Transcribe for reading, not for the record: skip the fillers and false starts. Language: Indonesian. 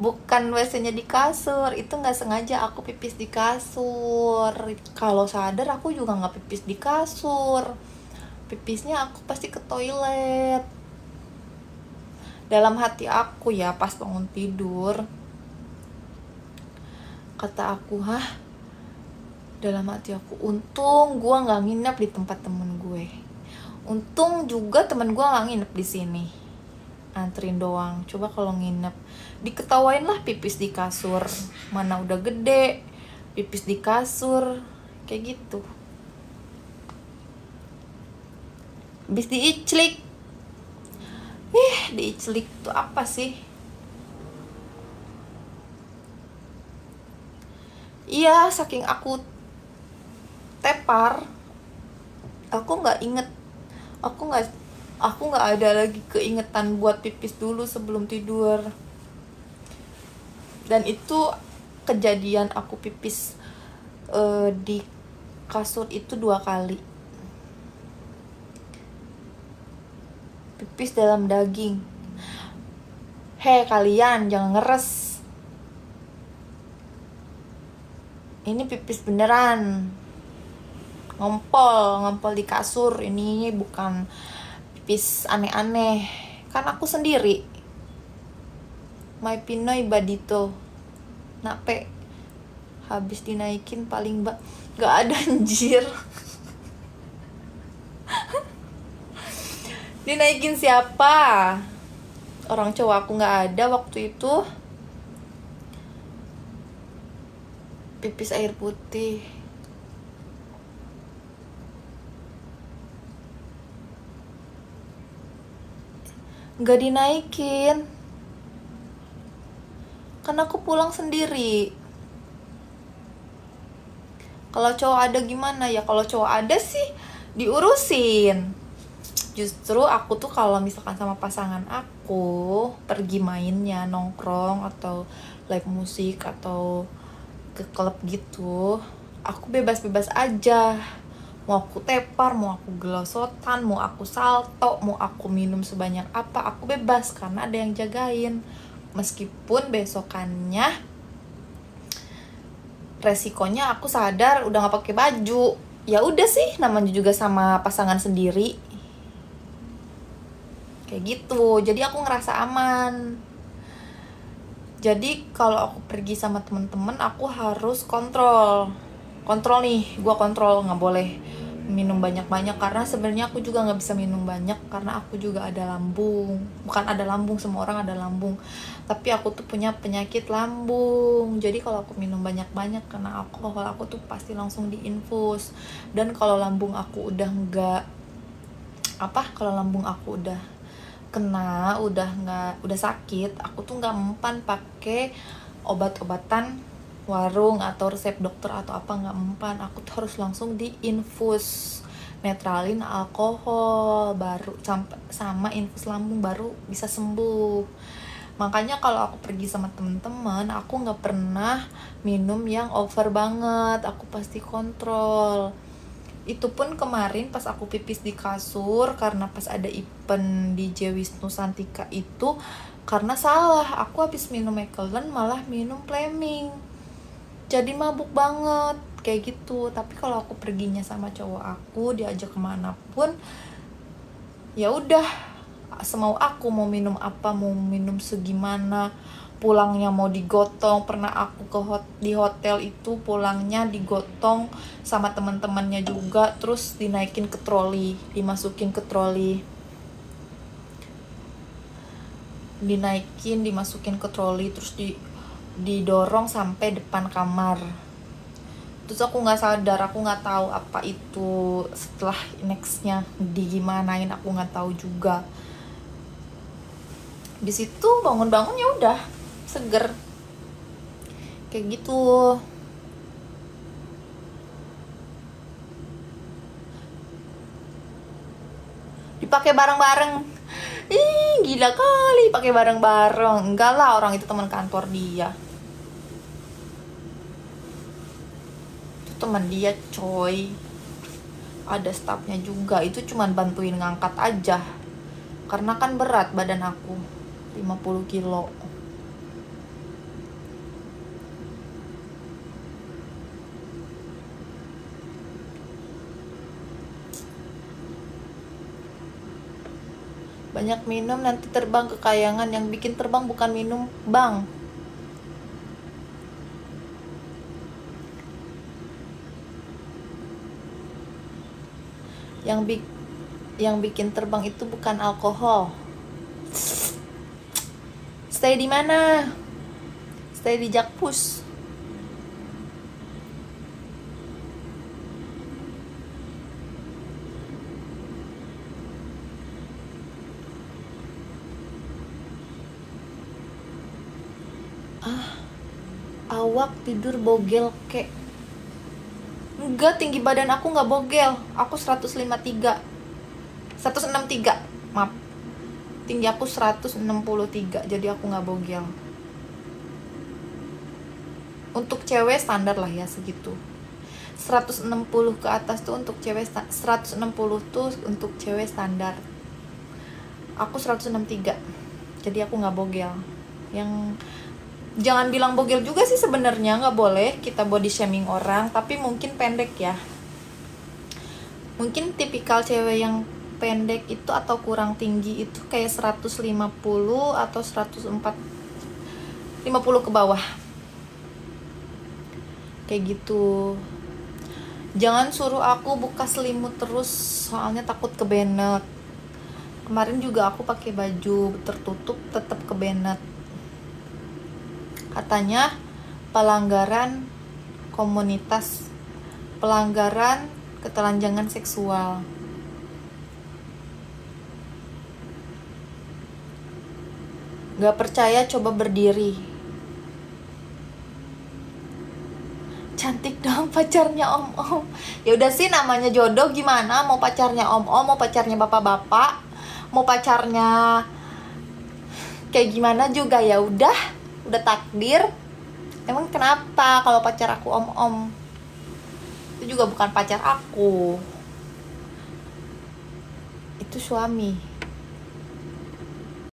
bukan WC-nya di kasur. Itu nggak sengaja aku pipis di kasur. Kalau sadar aku juga nggak pipis di kasur, pipisnya aku pasti ke toilet. Dalam hati aku ya, pas bangun tidur, kata aku, dalam hati aku, untung gue nggak nginep di tempat temen gue, untung juga temen gue nggak nginep di sini, anterin doang. Coba kalau nginep, diketawain lah pipis di kasur, mana udah gede pipis di kasur, kayak gitu. Habis diiclik. Diiclik tuh apa sih? Iya, saking aku tepar, aku nggak inget, aku nggak ada lagi keingetan buat pipis dulu sebelum tidur. Dan itu kejadian aku pipis di kasur itu 2 kali. Pipis dalam daging. Kalian jangan ngeres. Ini pipis beneran. Ngompol di kasur. Ini bukan pipis aneh-aneh. Kan aku sendiri. My Pinoy Badito. Nape habis dinaikin paling gak ada anjir. Dinaikin siapa? Orang cowok aku gak ada waktu itu. Pipis air putih. Gak dinaikin. Kan aku pulang sendiri. Kalau cowok ada gimana ya? Kalau cowok ada sih diurusin. Justru aku tuh kalau misalkan sama pasangan aku pergi mainnya, nongkrong atau live musik atau ke klub gitu, aku bebas-bebas aja. Mau aku tepar, mau aku gelosotan, mau aku salto, mau aku minum sebanyak apa, aku bebas karena ada yang jagain. Meskipun besokannya resikonya aku sadar udah nggak pakai baju. Ya udah sih, namanya juga sama pasangan sendiri. Kayak gitu. Jadi aku ngerasa aman. Jadi kalau aku pergi sama temen-temen, aku harus kontrol nih, gue kontrol, nggak boleh minum banyak-banyak. Karena sebenarnya aku juga nggak bisa minum banyak karena aku juga ada lambung. Bukan ada lambung, semua orang ada lambung, tapi aku tuh punya penyakit lambung. Jadi kalau aku minum banyak-banyak karena alkohol, aku tuh pasti langsung diinfus. Dan kalau lambung aku udah kalau lambung aku udah kena, udah sakit, aku tuh nggak mempan pakai obat-obatan warung atau resep dokter atau apa, nggak mempan. Aku tuh harus langsung diinfus, netralin alkohol baru sama infus lambung baru bisa sembuh. Makanya kalau aku pergi sama temen-temen, aku nggak pernah minum yang over banget, aku pasti kontrol. Itu pun kemarin pas aku pipis di kasur karena pas ada event di Wisnu Santika itu, karena salah, aku habis minum Macallan malah minum Fleming, jadi mabuk banget kayak gitu. Tapi kalau aku perginya sama cowok aku, diajak kemanapun, ya udah semau aku, mau minum apa, mau minum segimana, pulangnya mau digotong. Pernah aku di hotel itu pulangnya digotong sama teman-temannya juga, terus dinaikin ke troli, dimasukin ke troli, dimasukin ke troli, terus didorong sampai depan kamar. Terus aku nggak sadar, aku nggak tahu apa itu setelah nextnya digimanain, aku nggak tahu juga. Di situ bangun-bangun ya udah seger kayak gitu. Dipakai bareng-bareng. Gila kali pakai bareng-bareng. Enggak lah, orang itu teman kantor dia. Itu teman dia, coy. Ada stafnya juga. Itu cuman bantuin ngangkat aja. Karena kan berat badan aku, 50 kilo. Banyak minum nanti terbang kekayangan. Yang bikin terbang bukan minum, bang. Yang bikin terbang itu bukan alkohol. Stay di mana? Stay di Jakpus. Awak tidur bogel kek. Enggak, tinggi badan aku nggak bogel. Aku 153. 163. Maaf. Tinggi aku 163. Jadi aku nggak bogel. Untuk cewek standar lah ya segitu. 160 ke atas tuh untuk cewek 160 tuh untuk cewek standar. Aku 163. Jadi aku nggak bogel. Yang jangan bilang bogel juga sih sebenarnya, nggak boleh kita body shaming orang, tapi mungkin pendek ya. Mungkin tipikal cewek yang pendek itu atau kurang tinggi itu kayak 150 atau 150 ke bawah. Kayak gitu. Jangan suruh aku buka selimut terus, soalnya takut kebenet. Kemarin juga aku pakai baju tertutup tetap kebenet. Katanya pelanggaran komunitas, pelanggaran ketelanjangan seksual. Gak percaya coba berdiri. Cantik dong pacarnya om-om. Ya udah sih, namanya jodoh, gimana mau pacarnya om-om, mau pacarnya bapak-bapak, mau pacarnya kayak gimana juga, ya udah takdir. Emang kenapa kalau pacar aku om-om? Itu juga bukan pacar aku, itu suami.